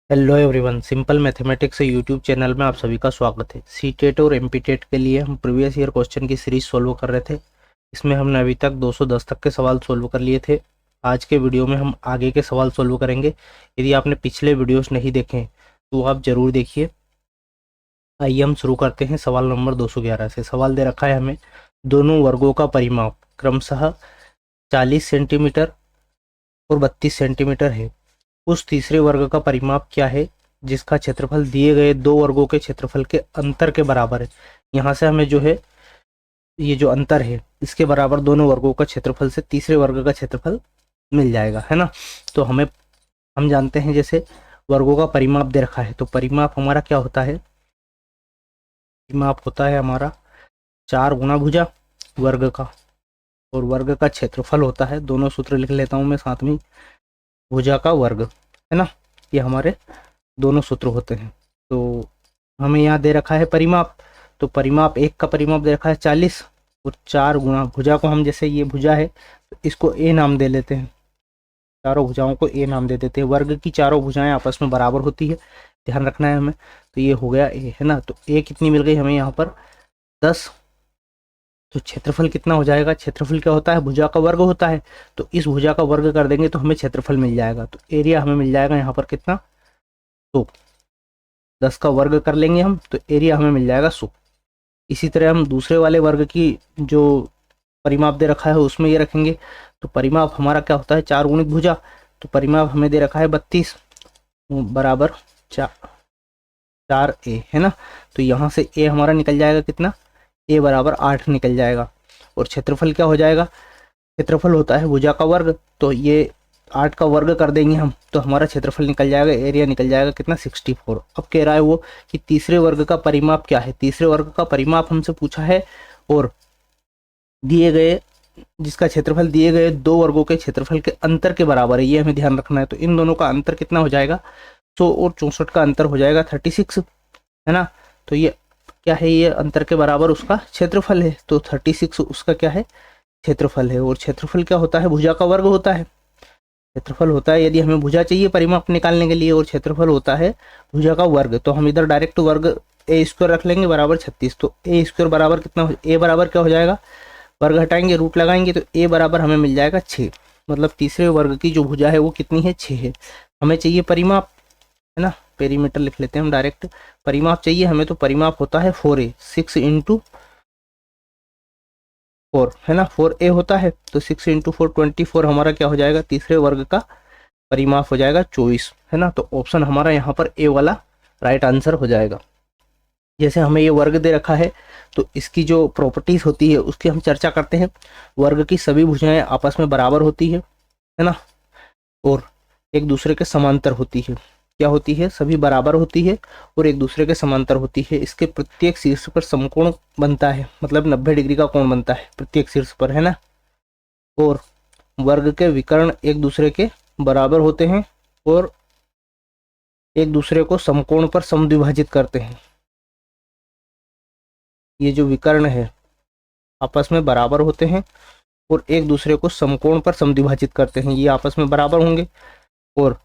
Hello everyone, simple mathematics से YouTube channel में आप सभी का स्वागत है। सी टेट और एम पी टेट के लिए हम प्रीवियस ईयर क्वेश्चन की सीरीज सोल्व कर रहे थे। इसमें हमने अभी तक 210 तक के सवाल सोल्व कर लिए थे। आज के वीडियो में हम आगे के सवाल सोल्व करेंगे। यदि आपने पिछले वीडियोस नहीं देखे तो आप जरूर देखिए। आइए हम शुरू करते हैं सवाल नंबर 211 से। सवाल दे रखा है हमें, दोनों वर्गों का परिमाप क्रमशः 40 सेंटीमीटर और 32 सेंटीमीटर है। उस तीसरे वर्ग का परिमाप क्या है जिसका क्षेत्रफल दिए गए दो वर्गों के क्षेत्रफल के अंतर के बराबर है। यहाँ से हमें जो है ये जो अंतर है इसके बराबर दोनों वर्गों का क्षेत्रफल से तीसरे वर्ग का क्षेत्रफल मिल जाएगा, है ना। तो हम जानते हैं जैसे वर्गों का परिमाप दे रखा है तो परिमाप हमारा क्या होता है। परिमाप होता है हमारा 4 गुना भुजा वर्ग का, और वर्ग का क्षेत्रफल होता है, दोनों सूत्र लिख लेता हूँ मैं साथ में, भुजा का वर्ग, है ना। ये हमारे दोनों सूत्र होते हैं। तो हमें यहाँ दे रखा है परिमाप, तो परिमाप एक का परिमाप दे रखा है 40 और 4 गुना भुजा को हम, जैसे ये भुजा है तो इसको ए नाम दे लेते हैं, चारों भुजाओं को ए नाम दे देते हैं। वर्ग की चारों भुजाएं आपस में बराबर होती है, ध्यान रखना है हमें। तो ये हो गया ए, है ना। तो ए कितनी मिल गई हमें यहाँ पर 10। तो क्षेत्रफल कितना हो जाएगा, क्षेत्रफल क्या होता है, भुजा का वर्ग होता है। तो इस भुजा का वर्ग कर देंगे तो हमें क्षेत्रफल मिल जाएगा। तो एरिया हमें मिल जाएगा यहाँ पर कितना, तो 10 का वर्ग कर लेंगे हम तो एरिया हमें मिल जाएगा 100। इसी तरह हम दूसरे वाले वर्ग की जो परिमाप दे रखा है उसमें ये रखेंगे। तो परिमाप हमारा क्या होता है 4 गुणित भुजा, तो परिमाप हमें दे रखा है 32 बराबर 4 ए, है ना। तो यहाँ से ए हमारा निकल जाएगा कितना, ए बराबर 8 निकल जाएगा। और क्षेत्रफल क्या हो जाएगा, क्षेत्रफल होता है भुजा का वर्ग, तो ये 8 का वर्ग कर देंगे हम तो हमारा क्षेत्रफल निकल जाएगा, एरिया निकल जाएगा कितना 64। अब कह रहा है वो कि तीसरे वर्ग का परिमाप क्या है। तीसरे वर्ग का परिमाप हमसे पूछा है और दिए गए जिसका क्षेत्रफल दिए गए दो वर्गों के क्षेत्रफल के अंतर के बराबर है, ये हमें ध्यान रखना है। तो इन दोनों का अंतर कितना हो जाएगा, 100 और 64 का अंतर हो जाएगा 36, है ना। तो ये क्या है, ये अंतर के बराबर उसका क्षेत्रफल है। तो 36 उसका क्या है, क्षेत्रफल है। और क्षेत्रफल क्या होता है, भुजा का वर्ग होता है। क्षेत्रफल होता है, यदि हमें भुजा चाहिए परिमाप निकालने के लिए, और क्षेत्रफल होता है भुजा का वर्ग, तो हम इधर डायरेक्ट वर्ग ए स्क्वायर रख लेंगे बराबर 36। तो ए स्क्वायर बराबर कितना, ए बराबर क्या हो जाएगा, वर्ग हटाएंगे रूट लगाएंगे तो ए बराबर हमें मिल जाएगा 6। मतलब तीसरे वर्ग की जो भुजा है वो कितनी है, 6 है। हमें चाहिए परिमाप, है ना। पेरीमीटर लिख लेते हैं हम डायरेक्ट। परिमाप चाहिए हमें, तो परिमाप होता है 4a, 6 इंटू 4, है ना। 4a होता है तो 6 इंटू 4 24 हमारा क्या हो जाएगा, तीसरे वर्ग का परिमाप हो जाएगा 24, है ना। तो ऑप्शन हमारा यहाँ पर ए वाला राइट आंसर हो जाएगा। जैसे हमें ये वर्ग दे रखा है तो इसकी जो प्रॉपर्टीज होती है उसकी हम चर्चा करते हैं। वर्ग की सभी भुजाएं आपस में बराबर होती है ना, और एक दूसरे के समांतर होती है। क्या होती है, सभी बराबर होती है और एक दूसरे के समांतर होती है। इसके प्रत्येक शीर्ष पर समकोण बनता है, मतलब 90 डिग्री का कोण बनता है प्रत्येक शीर्ष पर, है ना। और वर्ग के विकर्ण एक दूसरे के बराबर होते हैं और एक दूसरे को समकोण पर समद्विभाजित करते हैं। ये जो विकर्ण है आपस में बराबर होते हैं और एक दूसरे को समकोण पर समद्विभाजित करते हैं, ये आपस में बराबर होंगे। और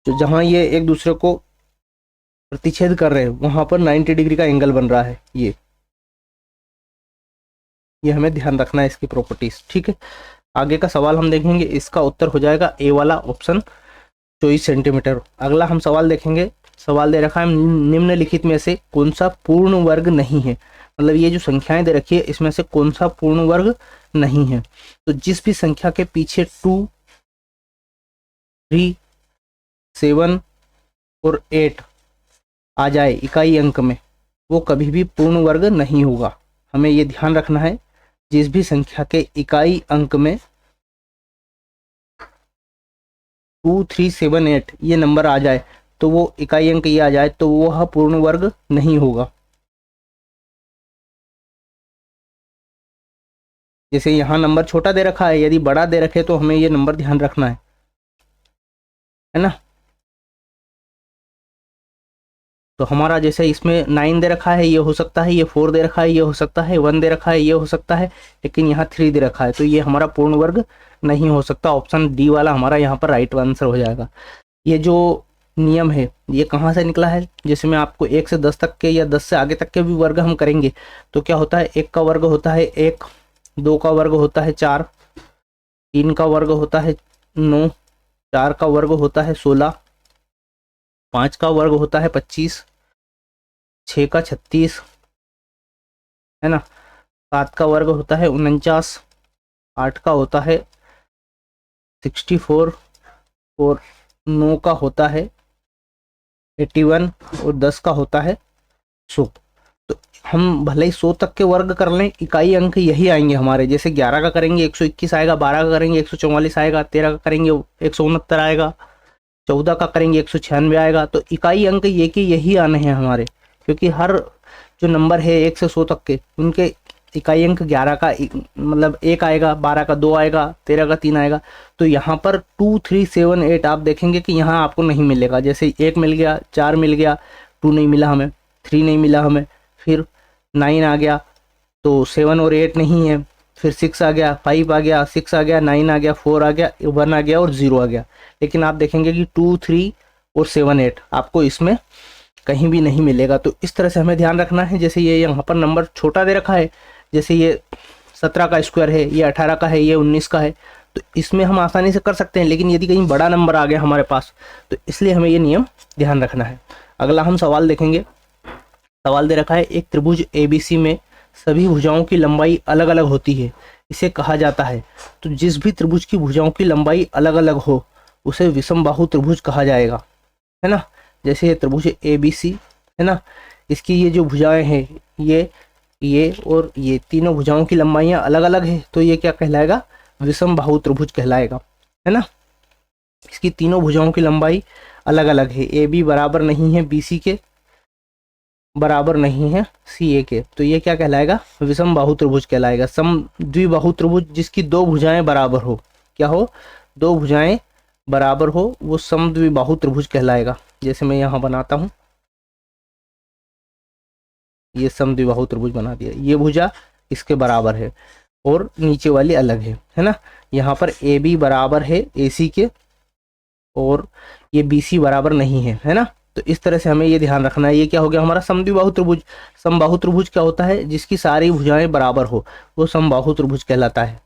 जो जहां ये एक दूसरे को प्रतिच्छेद कर रहे हैं वहां पर 90 डिग्री का एंगल बन रहा है। ये हमें ध्यान रखना है इसकी प्रॉपर्टीज, ठीक है। आगे का सवाल हम देखेंगे, इसका उत्तर हो जाएगा ए वाला ऑप्शन 24 सेंटीमीटर। अगला हम सवाल देखेंगे। सवाल दे रखा है निम्नलिखित में से कौन सा पूर्ण वर्ग नहीं है। मतलब ये जो संख्याएं दे रखी है इसमें से कौन सा पूर्ण वर्ग नहीं है। तो जिस भी संख्या के पीछे 2, 3, 7 और 8 आ जाए इकाई अंक में, वो कभी भी पूर्ण वर्ग नहीं होगा। हमें ये ध्यान रखना है, जिस भी संख्या के इकाई अंक में 2, 3, 7, 8 ये नंबर आ जाए, तो वो इकाई अंक ये आ जाए तो वह पूर्ण वर्ग नहीं होगा। जैसे यहाँ नंबर छोटा दे रखा है, यदि बड़ा दे रखे तो हमें ये नंबर ध्यान रखना है ना। तो हमारा जैसे इसमें 9 दे रखा है, ये हो सकता है, ये 4 दे रखा है, ये हो सकता है, 1 दे रखा है, ये हो सकता है, लेकिन यहाँ 3 दे रखा है तो ये हमारा पूर्ण वर्ग नहीं हो सकता। ऑप्शन डी वाला हमारा यहाँ पर राइट आंसर हो जाएगा। ये जो नियम है ये कहाँ से निकला है, जैसे मैं आपको 1 से 10 तक के या 10 से आगे तक के भी वर्ग हम करेंगे तो क्या होता है, 1 का वर्ग होता है 1, 2 का वर्ग होता है 4, 3 का वर्ग होता है 9, 4 का वर्ग होता है 16, 5 का वर्ग होता है 25, 6 का 36 है ना, 7 का वर्ग होता है 49, 8 का होता है 64 और 9 का होता है 81 और 10 का होता है 100। तो हम भले ही 100 तक के वर्ग कर लें, इकाई अंक यही आएंगे हमारे, जैसे 11 का करेंगे 121 आएगा, 12 का करेंगे 144 आएगा, 13 का करेंगे 169 आएगा, 14 का करेंगे 196 आएगा। तो इकाई अंक ये कि यही आने हैं हमारे, क्योंकि हर जो नंबर है 1 से 100 तक के उनके इकाई अंक 11 का मतलब 1 आएगा, 12 का 2 आएगा, 13 का 3 आएगा। तो यहाँ पर 2 3 7 8 आप देखेंगे कि यहाँ आपको नहीं मिलेगा, जैसे 1 मिल गया, 4 मिल गया, 2 नहीं मिला हमें, 3 नहीं मिला हमें, फिर 9 आ गया तो 7 और 8 नहीं है, फिर 6 आ गया, 5 आ गया, 6 आ गया, 9 आ गया, 4 आ गया, 1 आ गया और 0 आ गया। लेकिन आप देखेंगे कि 2 3 और 7 8 आपको इसमें कहीं भी नहीं मिलेगा। तो इस तरह से हमें ध्यान रखना है। जैसे ये यहाँ पर नंबर छोटा दे रखा है, जैसे ये 17 का स्क्वायर है, ये 18 का है, ये 19 का है, तो इसमें हम आसानी से कर सकते हैं। लेकिन यदि कहीं बड़ा नंबर आ गया हमारे पास तो इसलिए हमें ये नियम ध्यान रखना है। अगला हम सवाल देखेंगे। सवाल दे रखा है, एक त्रिभुज ABC में सभी भुजाओं की लंबाई अलग अलग होती है, इसे कहा जाता है। तो जिस भी त्रिभुज की भुजाओं की लंबाई अलग अलग हो उसे विषमबाहु त्रिभुज कहा जाएगा, है ना। जैसे ये त्रिभुज ABC है ना, इसकी ये जो भुजाएं हैं ये और ये तीनों भुजाओं की लंबाइयां अलग अलग है, तो ये क्या कहलाएगा, विषमबाहु त्रिभुज कहलाएगा, है ना। इसकी तीनों भुजाओं की लंबाई अलग अलग है, AB बराबर नहीं है BC के, बराबर नहीं है CA के, तो ये क्या कहलाएगा, विषमबाहु त्रिभुज कहलाएगा। समद्विबाहु त्रिभुज जिसकी दो भुजाएं बराबर हो, क्या हो, दो भुजाएं बराबर हो, वो समद्विबाहु त्रिभुज कहलाएगा। जैसे मैं यहाँ बनाता हूँ, ये समद्विबाहु त्रिभुज बना दिया, ये भुजा इसके बराबर है और नीचे वाली अलग है ना। यहाँ पर AB बराबर है AC के और ये BC बराबर नहीं है ना। तो इस तरह से हमें ये ध्यान रखना है। ये क्या हो गया हमारा समद्विबाहु त्रिभुज। समबाहु त्रिभुज क्या होता है, जिसकी सारी भुजाएं बराबर हो, वो समबाहु त्रिभुज कहलाता है।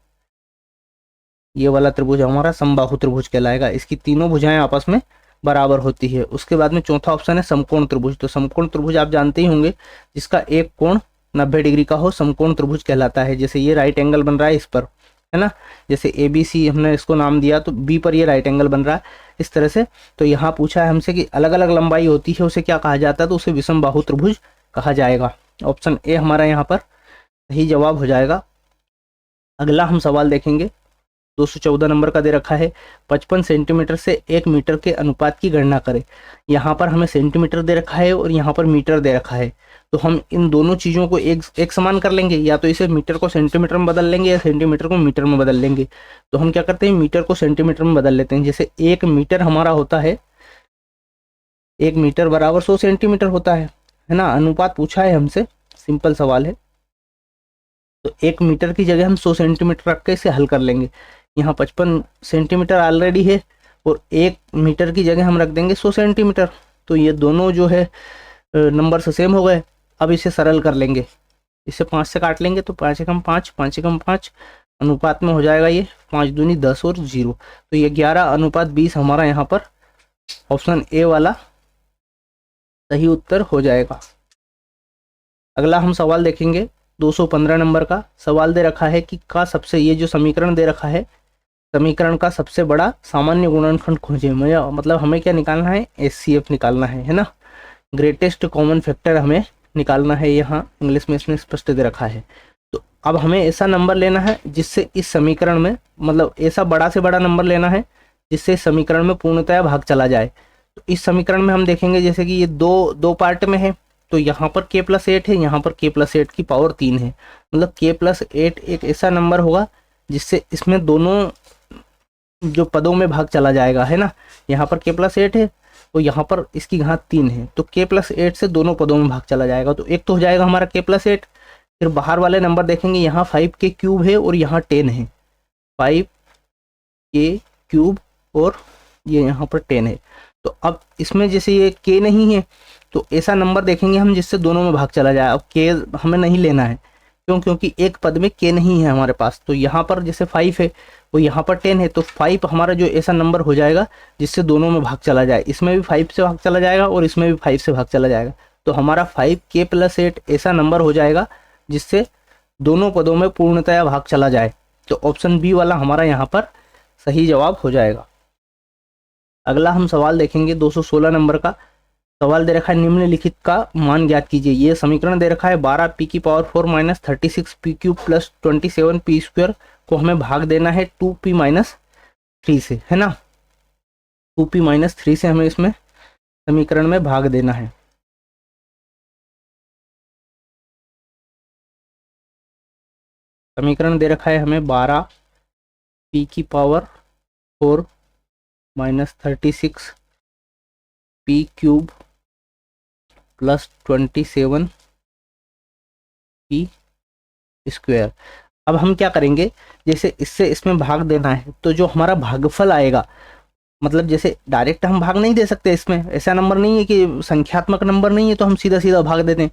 ये वाला त्रिभुज हमारा समबाहु त्रिभुज कहलाएगा, इसकी तीनों भुजाएं आपस में बराबर होती है। उसके बाद में चौथा ऑप्शन है समकोण त्रिभुज। तो समकोण त्रिभुज आप जानते ही होंगे, जिसका एक कोण 90 डिग्री का हो, समकोण त्रिभुज कहलाता है। जैसे ये राइट एंगल बन रहा है इस पर, है ना, जैसे ABC हमने इसको नाम दिया तो B पर ये राइट एंगल बन रहा है इस तरह से। तो यहाँ पूछा है हमसे कि अलग अलग लंबाई होती है, उसे क्या कहा जाता है, तो उसे विषमबाहु त्रिभुज कहा जाएगा। ऑप्शन ए हमारा यहाँ पर सही जवाब हो जाएगा। अगला हम सवाल देखेंगे, 214 नंबर का दे रखा है, 55 सेंटीमीटर से 1 मीटर के अनुपात की गणना करें। यहाँ पर हमें सेंटीमीटर दे रखा है और यहाँ पर मीटर दे रखा है, तो हम इन दोनों चीज़ों को एक समान कर लेंगे, या तो इसे मीटर को सेंटीमीटर में बदल लेंगे या सेंटीमीटर को मीटर में बदल लेंगे। तो हम क्या करते हैं, मीटर को सेंटीमीटर में बदल लेते हैं। जैसे 1 मीटर हमारा होता है, 1 मीटर बराबर 100 सेंटीमीटर होता है ना। अनुपात पूछा है हमसे, सिंपल सवाल है, तो 1 मीटर की जगह हम 100 सेंटीमीटर रख के इसे हल कर लेंगे। यहाँ 55 सेंटीमीटर ऑलरेडी है और 1 मीटर की जगह हम रख देंगे 100 सेंटीमीटर, तो ये दोनों जो है नंबर से सेम हो गए। अब इसे सरल कर लेंगे, इसे 5 से काट लेंगे तो 5 एकम 5, 5 एकम 5 अनुपात में हो जाएगा ये 5 दूनी 10 और 0, तो ये 11:20 हमारा यहाँ पर ऑप्शन ए वाला सही उत्तर हो जाएगा। अगला हम सवाल देखेंगे, 215 नंबर का सवाल दे रखा है कि सबसे, ये जो समीकरण दे रखा है, समीकरण का सबसे बड़ा सामान्य गुणनखंड खोजें। मतलब हमें क्या निकालना है, HCF निकालना है ना, ग्रेटेस्ट कॉमन फैक्टर हमें निकालना है। यहाँ इंग्लिश में इसने स्पष्ट दे रखा है। तो अब हमें ऐसा नंबर लेना है जिससे इस समीकरण में, मतलब ऐसा बड़ा से बड़ा नंबर लेना है जिससे समीकरण में पूर्णतया भाग चला जाए। तो इस समीकरण में हम देखेंगे जैसे कि ये दो पार्ट में है, तो यहाँ पर k+8 है, यहाँ पर k+8 की पावर 3 है, मतलब k+8 एक ऐसा नंबर होगा जिससे इसमें दोनों जो पदों में भाग चला जाएगा, है ना। यहाँ पर k+8 है और यहाँ पर इसकी घात 3 है, तो k+8 से दोनों पदों में भाग चला जाएगा। तो एक तो हो जाएगा हमारा k+8। फिर बाहर वाले नंबर देखेंगे, यहाँ 5k³ है और यहाँ 10 है, 5k³ और ये यहाँ पर 10 है। तो अब इसमें जैसे ये k नहीं है तो ऐसा नंबर देखेंगे हम जिससे दोनों में भाग चला जाए। अब k हमें नहीं लेना है, क्यों? क्योंकि एक पद में k नहीं है हमारे पास। तो यहाँ पर जैसे 5 है वो यहाँ पर 10 है, तो 5 हमारा जो ऐसा नंबर हो जाएगा जिससे दोनों में भाग चला जाए। इसमें भी 5 से भाग चला जाएगा और इसमें भी 5 से भाग चला जाएगा। तो हमारा 5k+8 ऐसा नंबर हो जाएगा जिससे दोनों पदों में पूर्णतया भाग चला जाए। तो ऑप्शन बी वाला हमारा यहाँ पर सही जवाब हो जाएगा। अगला हम सवाल देखेंगे 216 नंबर का। सवाल दे रखा है निम्नलिखित का मान ज्ञात कीजिए। ये समीकरण दे रखा है 12p⁴ - 36p³ + 27p² को हमें भाग देना है 2p-3 से, है ना। 2p-3 से हमें इसमें समीकरण में भाग देना है। समीकरण दे रखा है हमें 12p⁴ - 36p³ + 27p²। अब हम क्या करेंगे, जैसे इससे इसमें भाग देना है तो जो हमारा भागफल आएगा, मतलब जैसे डायरेक्ट हम भाग नहीं दे सकते, इसमें ऐसा नंबर नहीं है कि संख्यात्मक नंबर नहीं है तो हम सीधा सीधा भाग देते हैं।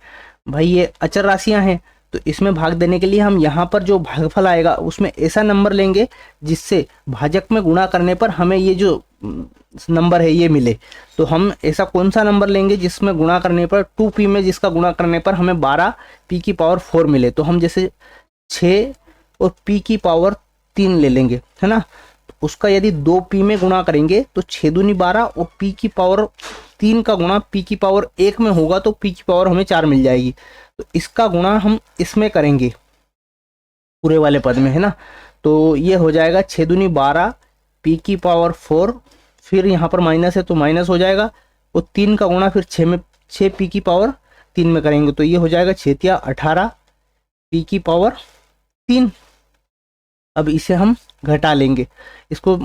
भाई ये अचर राशियां हैं, तो इसमें भाग देने के लिए हम यहाँ पर जो भागफल आएगा उसमें ऐसा नंबर लेंगे जिससे भाजक में गुणा करने पर हमें ये जो नंबर है ये मिले। तो हम ऐसा कौन सा नंबर लेंगे जिसमें गुणा करने पर 2p में जिसका गुणा करने पर हमें 12p⁴ मिले। तो हम जैसे 6 और p⁴ ले लेंगे, है ना। उसका यदि 2p में गुणा करेंगे तो 6 दूनी 12 और p⁴ का गुणा p⁴ में होगा तो p⁴ हमें 4 मिल जाएगी। तो इसका गुणा हम इसमें करेंगे पूरे वाले पद में, है ना। तो ये हो जाएगा 6 दूनी 12 p⁴, फिर यहाँ पर माइनस है तो माइनस हो जाएगा, और 3 का गुणा फिर 6 में 6 p⁴ में करेंगे तो ये हो जाएगा 6 × 18 p⁴। अब इसे हम घटा लेंगे, इसको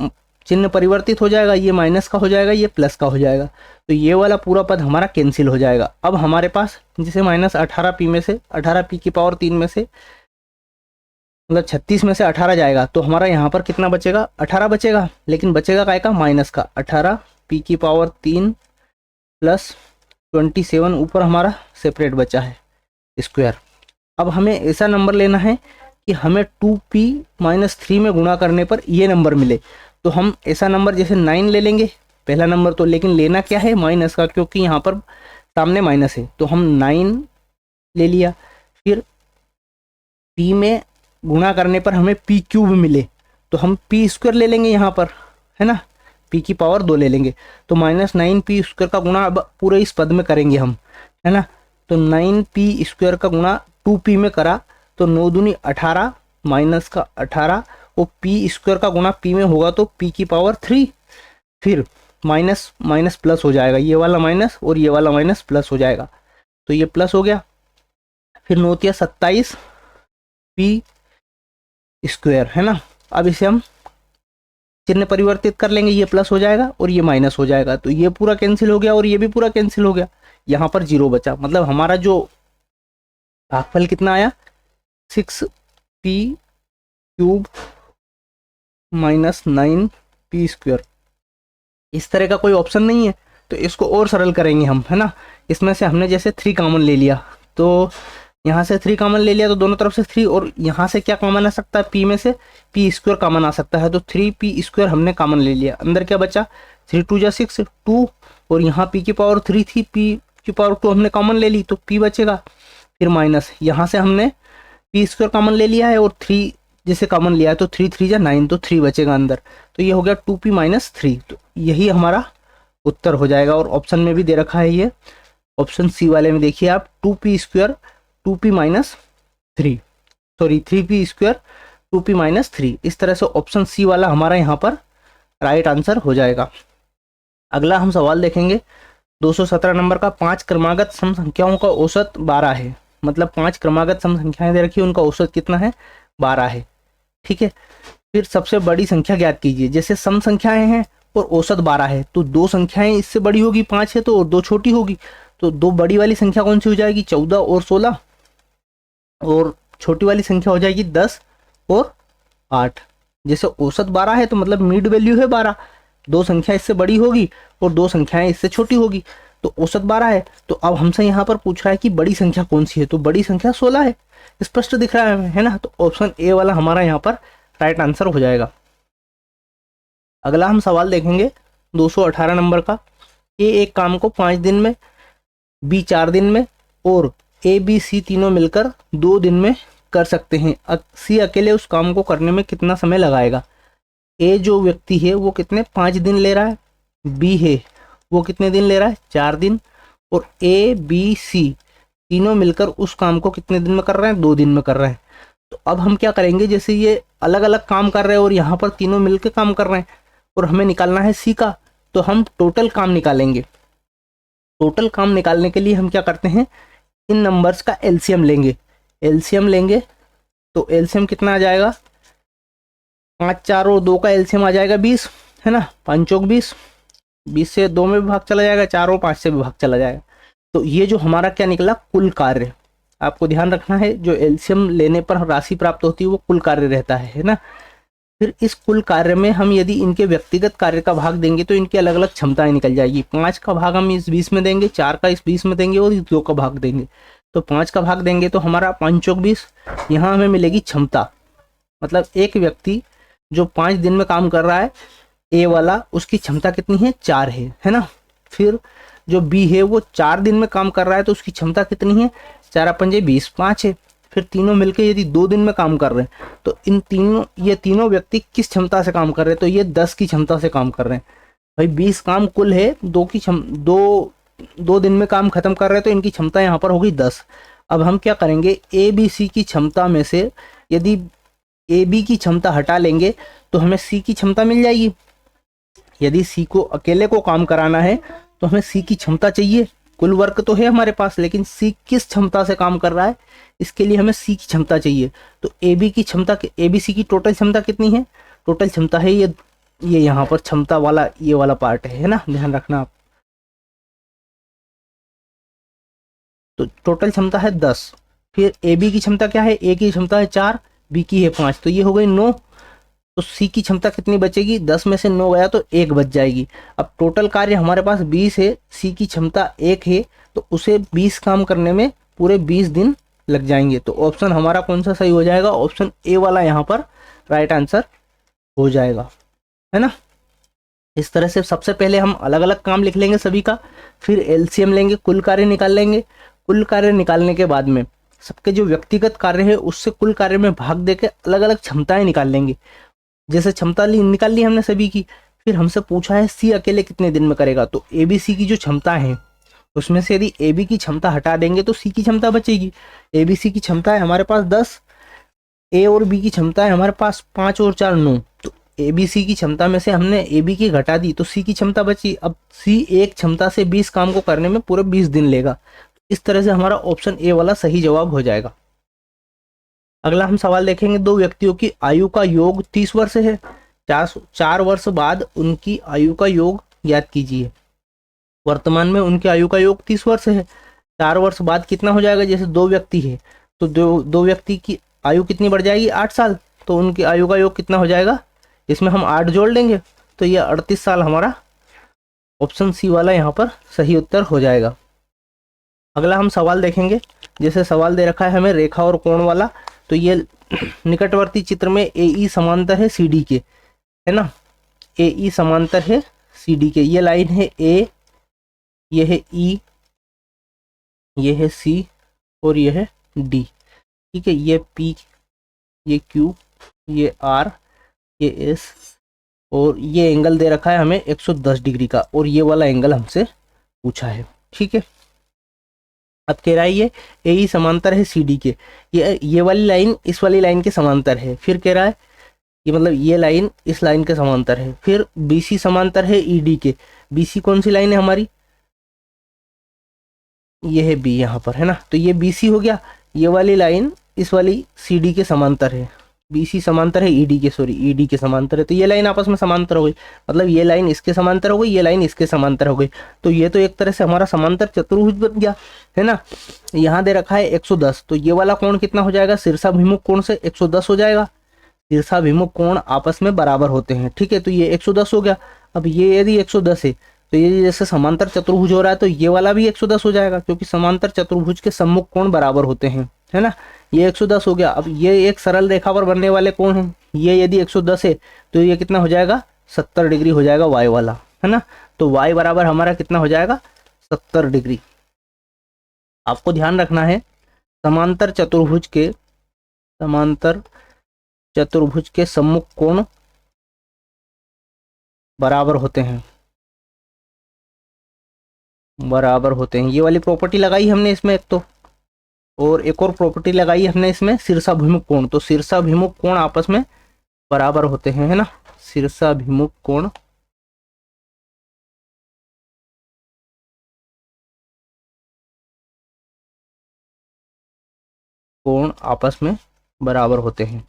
चिन्ह परिवर्तित हो जाएगा, ये माइनस का हो जाएगा, ये प्लस का हो जाएगा। तो ये वाला पूरा पद हमारा कैंसिल हो जाएगा। अब हमारे पास जैसे -18p में से 18p⁴ में से मतलब 36 में से 18 जाएगा तो हमारा यहाँ पर कितना बचेगा, 18 बचेगा। लेकिन बचेगा काय का, माइनस का। 18p⁴ + 27 ऊपर हमारा सेपरेट बचा है स्क्वायर। अब हमें ऐसा नंबर लेना है कि हमें 2p-3 में गुणा करने पर ये नंबर मिले। तो हम ऐसा नंबर जैसे 9 ले लेंगे पहला नंबर, तो लेकिन लेना क्या है, माइनस का, क्योंकि यहाँ पर सामने माइनस है। तो हम 9 ले लिया, फिर p में गुणा करने पर हमें p³ मिले तो हम p² ले लेंगे यहाँ पर, है ना, p⁴ ले लेंगे। तो -9p² का गुणा अब पूरे इस पद में करेंगे हम, है ना। तो 9p² का गुणा 2p में करा तो 9 दूनी 18 माइनस का 18, और p² का गुणा p में होगा तो p⁴, फिर माइनस माइनस प्लस हो जाएगा, ये वाला माइनस और ये वाला माइनस प्लस हो जाएगा। तो ये प्लस हो गया, फिर 9 × 27 p², है ना। अब इसे हम चिन्ह परिवर्तित कर लेंगे, ये प्लस हो जाएगा और ये माइनस हो जाएगा। तो ये पूरा कैंसिल हो गया और ये भी पूरा कैंसिल हो गया, यहाँ पर 0 बचा। मतलब हमारा जो भागफल कितना आया, 6p³ - 9p²। इस तरह का कोई ऑप्शन नहीं है तो इसको और सरल करेंगे हम, है ना। इसमें से हमने जैसे 3 कॉमन ले लिया, तो यहाँ से 3 कॉमन ले लिया तो दोनों तरफ से 3, और यहाँ से क्या कॉमन आ सकता है, p में से p² कॉमन आ सकता है। तो 3p² हमने कॉमन ले लिया, अंदर क्या बचा, 3 × 2 = 6 2, और यहाँ p⁴ थी, p⁴ हमने कॉमन ले ली तो p बचेगा। फिर माइनस, यहाँ से हमने p² कॉमन ले लिया है और 3 जैसे कॉमन लिया है तो 3 × 3 = 9, तो 3 बचेगा अंदर। तो ये हो गया 2p-3। तो यही हमारा उत्तर हो जाएगा। और ऑप्शन में भी दे रखा है ये, ऑप्शन सी वाले में देखिए आप, 2p² 2p-3, sorry 3p² 2p-3। इस तरह से ऑप्शन सी वाला हमारा यहाँ पर राइट आंसर हो जाएगा। अगला हम सवाल देखेंगे 217 नंबर का। 5 क्रमागत सम संख्याओं का औसत 12 है। मतलब 5 क्रमागत सम संख्याएं दे रखी है, उनका औसत कितना है, 12 है, ठीक है। फिर सबसे बड़ी संख्या ज्ञात कीजिए। जैसे सम संख्याएं हैं और औसत 12 है तो 2 संख्याएं इससे बड़ी होगी, 5 है तो, और 2 छोटी होगी। तो 2 बड़ी वाली संख्या कौन सी हो जाएगी, 14 और 16, और छोटी वाली संख्या हो जाएगी 10 और 8। जैसे औसत 12 है तो मतलब मिड वैल्यू है 12, दो संख्या इससे बड़ी होगी और दो संख्याएं इससे छोटी होगी, तो औसत 12 है। तो अब हमसे यहाँ पर पूछ रहा है कि बड़ी संख्या कौन सी है, तो बड़ी संख्या 16 है, स्पष्ट दिख रहा है हमें, है ना। तो ऑप्शन ए वाला हमारा यहाँ पर राइट आंसर हो जाएगा। अगला हम सवाल देखेंगे 218 नंबर का। ए एक काम को 5 दिन में, बी 4 दिन में और ए बी सी तीनों मिलकर 2 दिन में कर सकते हैं। सी अकेले उस काम को करने में कितना समय लगाएगा। ए जो व्यक्ति है वो कितने 5 दिन ले रहा है, बी है वो कितने दिन ले रहा है 4 दिन, और ए बी सी तीनों मिलकर उस काम को कितने दिन में कर रहे हैं 2 दिन में कर रहे हैं। तो अब हम क्या करेंगे, जैसे ये अलग अलग काम कर रहे हैं और यहाँ पर तीनों मिलकर काम कर रहे हैं और हमें निकालना है सी का, तो हम टोटल काम निकालेंगे। टोटल काम निकालने के लिए हम क्या करते हैं, इन नंबर्स का एलसीएम लेंगे। एलसीएम लेंगे तो एलसीएम कितना आ जाएगा, 5 4 और 2 का एलसीएम आ जाएगा 20, है ना। 5 चौक 20, 20 से 2 में विभाग चला जाएगा, 4 और 5 से विभाग चला जाएगा। तो ये जो हमारा क्या निकला, कुल कार्य। आपको ध्यान रखना है, जो एलसीएम लेने पर राशि प्राप्त होती है वो कुल कार्य रहता है ना। फिर इस कुल कार्य में हम यदि इनके व्यक्तिगत कार्य का भाग देंगे तो इनकी अलग अलग क्षमताएं निकल जाएगी। 5 का भाग हम इस 20 में देंगे, 4 का इस 20 में देंगे और इस 2 का भाग देंगे। तो 5 का भाग देंगे तो हमारा 5 चौक 20, यहाँ हमें मिलेगी क्षमता। मतलब एक व्यक्ति जो 5 दिन में काम कर रहा है, ए वाला, उसकी क्षमता कितनी है 4 है ना। फिर जो बी है वो 4 दिन में काम कर रहा है तो उसकी क्षमता कितनी है, 4 पंजे 20, 5 है। फिर तीनों मिलकर यदि 2 दिन में काम कर रहे हैं तो ये तीनों व्यक्ति किस क्षमता से काम कर रहे हैं, तो ये 10 की क्षमता से काम कर रहे हैं। भाई 20 काम कुल है, 2 दिन में काम खत्म कर रहे हैं तो इनकी क्षमता यहाँ पर होगी 10। अब हम क्या करेंगे, ए बी सी की क्षमता में से यदि ए बी की क्षमता हटा लेंगे तो हमें सी की क्षमता मिल जाएगी। यदि सी को अकेले को काम कराना है तो हमें सी की क्षमता चाहिए। कुल वर्क तो है हमारे पास, लेकिन सी किस क्षमता से काम कर रहा है, इसके लिए हमें सी की क्षमता चाहिए। तो ए बी की क्षमता, ए बी सी की टोटल क्षमता कितनी है, टोटल क्षमता है ये यहाँ पर क्षमता वाला ये वाला पार्ट है ना, ध्यान रखना आप। तो टोटल क्षमता है 10। फिर ए बी की क्षमता क्या है, ए की क्षमता है 4, बी की है 5, तो ये हो गई 9। तो सी की क्षमता कितनी बचेगी, 10 में से 9 गया तो 1 बच जाएगी। अब टोटल कार्य हमारे पास 20 है, सी की क्षमता 1 है, तो उसे 20 काम करने में पूरे 20 दिन लग जाएंगे। तो ऑप्शन हमारा कौन सा सही हो जाएगा, ऑप्शन ए वाला यहाँ पर राइट आंसर हो जाएगा, है ना। इस तरह से सबसे पहले हम अलग अलग काम लिख लेंगे सभी का, फिर एलसीएम लेंगे, कुल कार्य निकाल लेंगे। कुल कार्य निकालने के बाद में सबके जो व्यक्तिगत कार्य है उससे कुल कार्य में भाग देके अलग अलग क्षमताएं निकाल लेंगे। जैसे क्षमता निकाल ली हमने सभी की, फिर हमसे पूछा है सी अकेले कितने दिन में करेगा। तो ए बी सी की जो क्षमता है उसमें से यदि ए बी की क्षमता हटा देंगे तो सी की क्षमता बचेगी। ए बी सी की क्षमता है हमारे पास 10, ए और बी की क्षमता है हमारे पास 5 और 4 9। तो ए बी सी की क्षमता में से हमने ए बी की घटा दी तो सी की क्षमता बची। अब सी एक क्षमता से 20 काम को करने में पूरे 20 दिन लेगा। इस तरह से हमारा ऑप्शन ए वाला सही जवाब हो जाएगा। अगला हम सवाल देखेंगे, 2 व्यक्तियों की आयु का योग 30 वर्ष है, 4 वर्ष बाद उनकी आयु का योग ज्ञात कीजिए। वर्तमान में उनकी आयु का योग 30 वर्ष है, 4 वर्ष बाद कितना हो जाएगा, जैसे 2 व्यक्ति है तो दो व्यक्ति की आयु कितनी बढ़ जाएगी 8 साल, तो उनकी आयु का योग कितना हो जाएगा, इसमें हम 8 जोड़ देंगे तो ये 38 साल हमारा ऑप्शन सी वाला यहाँ पर सही उत्तर हो जाएगा। अगला हम सवाल देखेंगे, जैसे सवाल दे रखा है हमें रेखा और कोण वाला, तो ये निकटवर्ती चित्र में ए ई समांतर है सी डी के, है ना। ए ई समांतर है सी डी के, ये लाइन है ए, ये है ई, ये है सी और ये है डी, ठीक है। ये पी, ये क्यू, ये आर, ये एस, और ये एंगल दे रखा है हमें 110 डिग्री का, और ये वाला एंगल हमसे पूछा है, ठीक है। अब कह रहा है ये ए ई समांतर है सी डी के, ये वाली लाइन इस वाली लाइन के समांतर है। फिर कह रहा है ये मतलब ये लाइन इस लाइन के समांतर है। फिर बी सी समांतर है ई डी के, बी सी कौन सी लाइन है हमारी, ये है बी यहाँ पर, है ना। तो ये बी सी हो गया, ये वाली लाइन इस वाली सी डी के समांतर है, बी सी समांतर है ई डी के, सॉरी ई डी के समांतर है। तो ये लाइन आपस में समांतर हो गई, मतलब ये लाइन इसके समांतर हो गई, ये लाइन इसके समांतर हो गई। तो ये तो एक तरह से हमारा समांतर चतुर्भुज बन गया, है ना। यहाँ दे रखा है 110, तो ये वाला कोण कितना हो जाएगा, शीर्षाभिमुख कोण से 110 हो जाएगा। शीर्षाभिमुख कोण आपस में बराबर होते हैं, ठीक है। तो ये 110 हो गया। अब ये यदि 110 है तो ये जैसे समांतर चतुर्भुज हो रहा है तो ये वाला भी 110 हो जाएगा, क्योंकि समांतर चतुर्भुज के सम्मुख कोण बराबर होते हैं, है ना। ये 110 हो गया। अब ये एक सरल रेखा पर बनने वाले कोण हैं, ये यदि 110 है तो ये कितना हो जाएगा, 70 डिग्री हो जाएगा y वाला, है ना। तो y बराबर हमारा कितना हो जाएगा, 70 डिग्री। आपको ध्यान रखना है समांतर चतुर्भुज के सम्मुख कोण बराबर होते हैं, ये वाली प्रॉपर्टी लगाई हमने इसमें एक तो, और एक और प्रॉपर्टी लगाई हमने इसमें शीर्षाभिमुख कोण। तो शीर्षाभिमुख कोण आपस में बराबर होते हैं, है ना। शीर्षाभिमुख कोण आपस में बराबर होते हैं,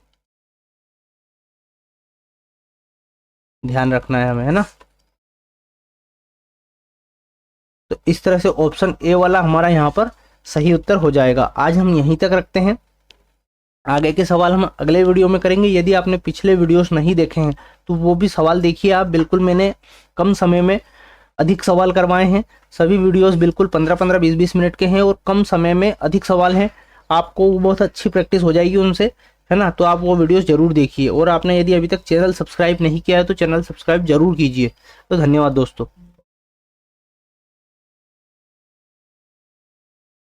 ध्यान रखना है हमें, है ना। तो इस तरह से ऑप्शन ए वाला हमारा यहाँ पर सही उत्तर हो जाएगा। आज हम यहीं तक रखते हैं, आगे के सवाल हम अगले वीडियो में करेंगे। यदि आपने पिछले वीडियोस नहीं देखे हैं तो वो भी सवाल देखिए आप, बिल्कुल मैंने कम समय में अधिक सवाल करवाए हैं। सभी वीडियोस बिल्कुल 15-15, 20-20 मिनट के हैं और कम समय में अधिक सवाल हैं। आपको बहुत अच्छी प्रैक्टिस हो जाएगी उनसे, है ना। तो आप वो वीडियोस जरूर देखिए, और आपने यदि अभी तक चैनल सब्सक्राइब नहीं किया है तो चैनल सब्सक्राइब जरूर कीजिए। तो धन्यवाद दोस्तों।